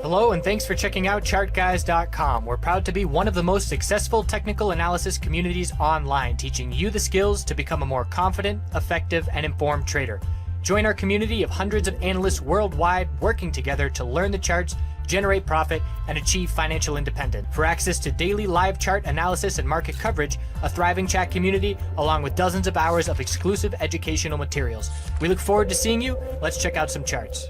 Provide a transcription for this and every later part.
Hello and thanks for checking out ChartGuys.com. We're proud to be one of the most successful technical analysis communities online, teaching you the skills to become a more confident, effective, and informed trader. Join our community of hundreds of analysts worldwide working together to learn the charts, generate profit, and achieve financial independence. For access to daily live chart analysis and market coverage, a thriving chat community, along with dozens of hours of exclusive educational materials. We look forward to seeing you. Let's check out some charts.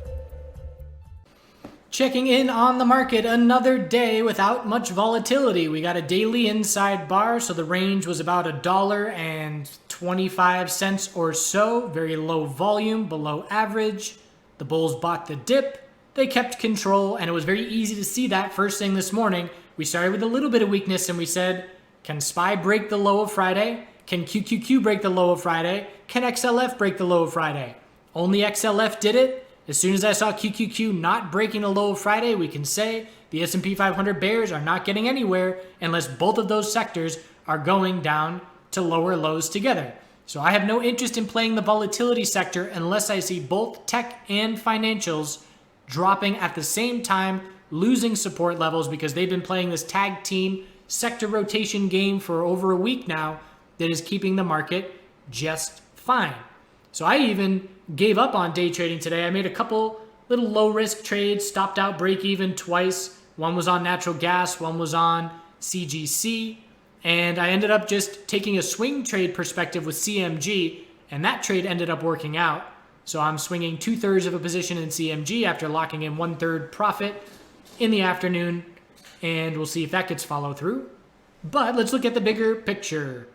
Checking in on the market, another day without much volatility. We got a daily inside bar, so the range was about $1.25 or so. Very low volume, below average. The bulls bought the dip. They kept control, and it was very easy to see that first thing this morning. We started with a little bit of weakness, and we said, can SPY break the low of Friday? Can QQQ break the low of Friday? Can XLF break the low of Friday? Only XLF did it. As soon as I saw QQQ not breaking a low of Friday, we can say the S&P 500 bears are not getting anywhere unless both of those sectors are going down to lower lows together. So I have no interest in playing the volatility sector unless I see both tech and financials dropping at the same time, losing support levels, because they've been playing this tag team sector rotation game for over a week now that is keeping the market just fine. So I even gave up on day trading today. I made a couple little low risk trades, stopped out break even twice. One was on natural gas, one was on CGC. And I ended up just taking a swing trade perspective with CMG, and that trade ended up working out. So I'm swinging 2/3 of a position in CMG after locking in 1/3 profit in the afternoon. And we'll see if that gets followed through. But let's look at the bigger picture.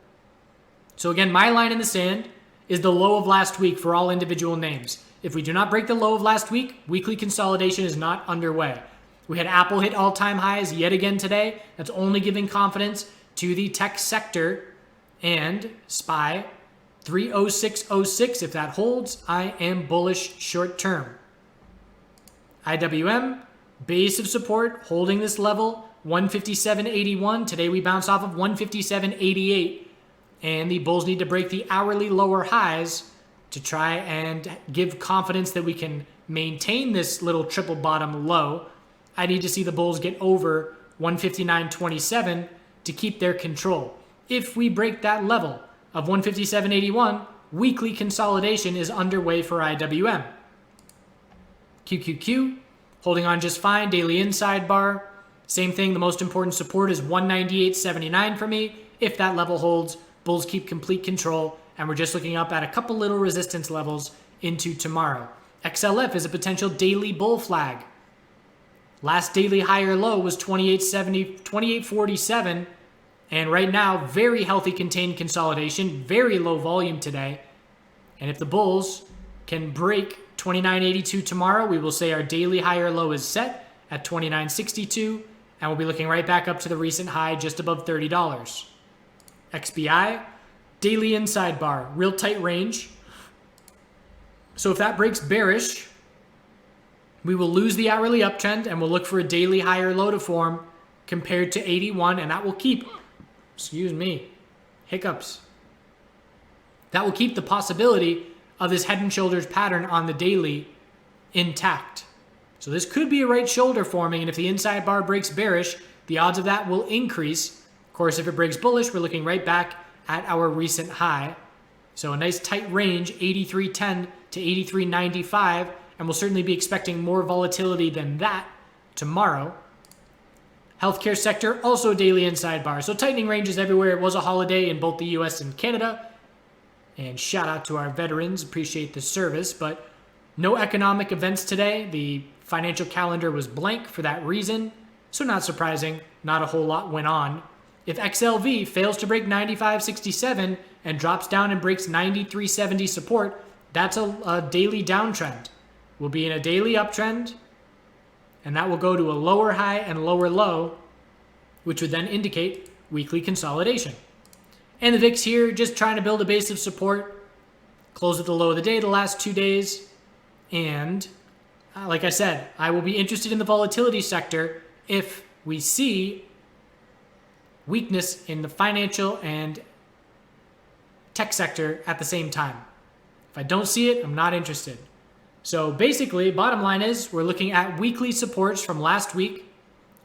So again, my line in the sand is the low of last week for all individual names. If we do not break the low of last week, weekly consolidation is not underway. We had Apple hit all-time highs yet again today. That's only giving confidence to the tech sector. And SPY 30606, if that holds, I am bullish short term. IWM, base of support, holding this level, 157.81. Today we bounce off of 157.88. And the bulls need to break the hourly lower highs to try and give confidence that we can maintain this little triple bottom low. I need to see the bulls get over 159.27 to keep their control. If we break that level of 157.81, weekly consolidation is underway for IWM. QQQ, holding on just fine, daily inside bar. Same thing, the most important support is 198.79 for me. If that level holds, bulls keep complete control, and we're just looking up at a couple little resistance levels into tomorrow. XLF is a potential daily bull flag. Last daily higher low was 28.47, and right now, very healthy contained consolidation, very low volume today. And if the bulls can break 29.82 tomorrow, we will say our daily higher low is set at 29.62, and we'll be looking right back up to the recent high just above $30. XBI, daily inside bar, real tight range. So if that breaks bearish, we will lose the hourly uptrend and we'll look for a daily higher low to form compared to 81, and that will keep, hiccups. That will keep the possibility of this head and shoulders pattern on the daily intact. So this could be a right shoulder forming, and if the inside bar breaks bearish, the odds of that will increase. Of course, if it breaks bullish, we're looking right back at our recent high. So a nice tight range, 83.10 to 83.95, and we'll certainly be expecting more volatility than that tomorrow. Healthcare sector, also daily inside bar. So tightening ranges everywhere. It was a holiday in both the US and Canada. And shout out to our veterans, appreciate the service, but no economic events today. The financial calendar was blank for that reason. So not surprising, not a whole lot went on. If XLV fails to break 95.67 and drops down and breaks 93.70 support, that's a daily downtrend. We'll be in a daily uptrend, and that will go to a lower high and lower low, which would then indicate weekly consolidation. And the VIX here, just trying to build a base of support, closed at the low of the day the last 2 days. And like I said, I will be interested in the volatility sector if we see weakness in the financial and tech sector at the same time. If I don't see it, I'm not interested. So basically, bottom line is we're looking at weekly supports from last week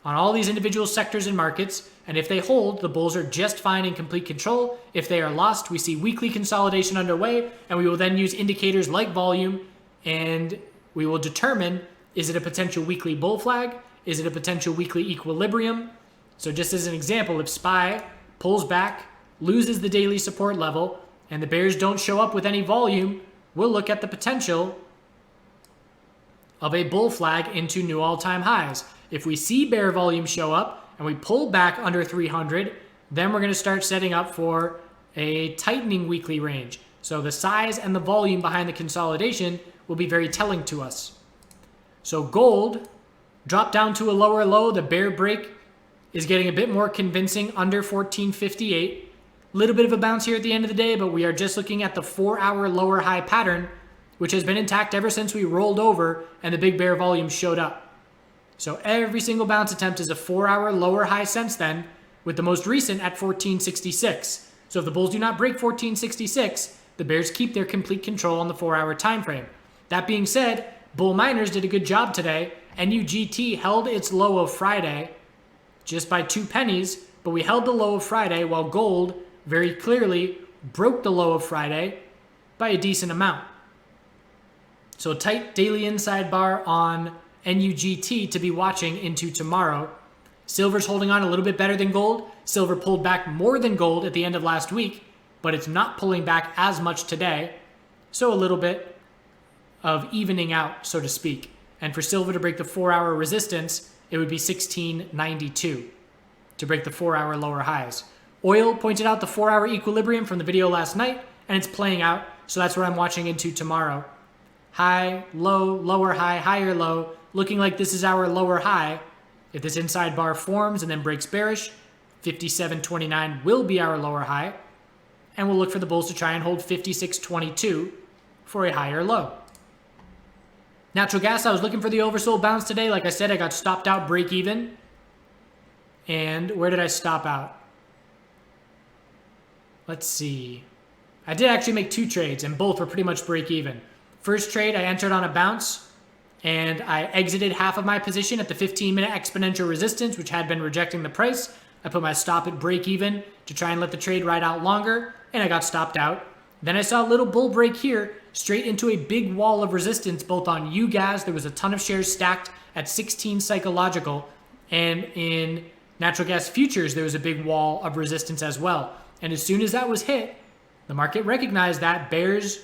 on all these individual sectors and markets. And if they hold, the bulls are just fine in complete control. If they are lost, we see weekly consolidation underway, and we will then use indicators like volume, and we will determine, is it a potential weekly bull flag? Is it a potential weekly equilibrium? So just as an example, if SPY pulls back, loses the daily support level, and the bears don't show up with any volume, we'll look at the potential of a bull flag into new all-time highs. If we see bear volume show up and we pull back under 300, then we're going to start setting up for a tightening weekly range. So the size and the volume behind the consolidation will be very telling to us. So gold dropped down to a lower low. The bear break is getting a bit more convincing under 1458. Little bit of a bounce here at the end of the day, but we are just looking at the 4-hour lower high pattern, which has been intact ever since we rolled over and the big bear volume showed up. So every single bounce attempt is a 4-hour lower high since then, with the most recent at 1466. So if the bulls do not break 1466, the bears keep their complete control on the 4-hour time frame. That being said, bull miners did a good job today. NUGT held its low of Friday just by 2 pennies, but we held the low of Friday while gold very clearly broke the low of Friday by a decent amount. So tight daily inside bar on NUGT to be watching into tomorrow. Silver's holding on a little bit better than gold. Silver pulled back more than gold at the end of last week, but it's not pulling back as much today. So a little bit of evening out, so to speak. And for silver to break the 4-hour resistance, it would be 1692 to break the 4-hour lower highs. Oil pointed out the 4-hour equilibrium from the video last night, and it's playing out. So that's what I'm watching into tomorrow. High, low, lower high, higher low, looking like this is our lower high. If this inside bar forms and then breaks bearish, 57.29 will be our lower high. And we'll look for the bulls to try and hold 56.22 for a higher low. Natural gas, I was looking for the oversold bounce today. Like I said, I got stopped out break even. And where did I stop out? Let's see. I did actually make 2 trades, and both were pretty much break even. First trade, I entered on a bounce, and I exited half of my position at the 15-minute exponential resistance, which had been rejecting the price. I put my stop at break even to try and let the trade ride out longer, and I got stopped out. Then I saw a little bull break here, straight into a big wall of resistance, both on UGAS. There was a ton of shares stacked at 16 psychological, and in natural gas futures, there was a big wall of resistance as well. And as soon as that was hit, the market recognized that, bears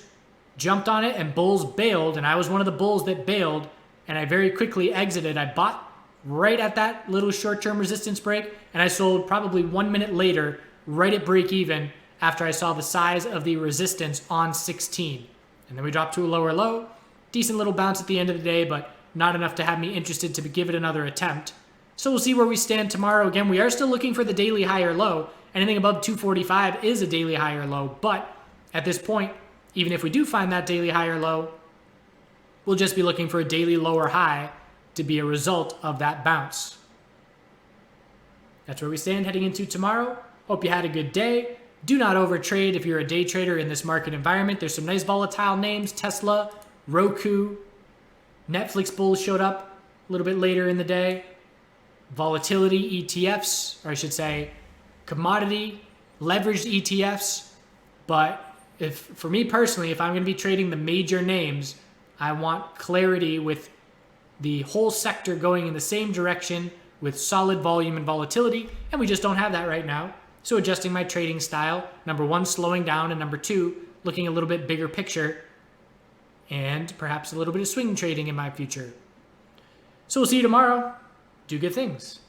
jumped on it and bulls bailed, and I was one of the bulls that bailed, and I very quickly exited. I bought right at that little short-term resistance break, and I sold probably 1 minute later, right at break even, after I saw the size of the resistance on 16. And then we dropped to a lower low. Decent little bounce at the end of the day, but not enough to have me interested to give it another attempt. So we'll see where we stand tomorrow. Again, we are still looking for the daily higher low. Anything above 245 is a daily higher low, but at this point, even if we do find that daily higher low, we'll just be looking for a daily lower high to be a result of that bounce. That's where we stand heading into tomorrow. Hope you had a good day. Do not overtrade if you're a day trader in this market environment. There's some nice volatile names. Tesla, Roku, Netflix bulls showed up a little bit later in the day. Volatility ETFs, or I should say commodity leveraged ETFs. But for me personally, if I'm going to be trading the major names, I want clarity with the whole sector going in the same direction with solid volume and volatility, and we just don't have that right now. So adjusting my trading style, number 1, slowing down, and number 2, looking a little bit bigger picture, and perhaps a little bit of swing trading in my future. So we'll see you tomorrow. Do good things.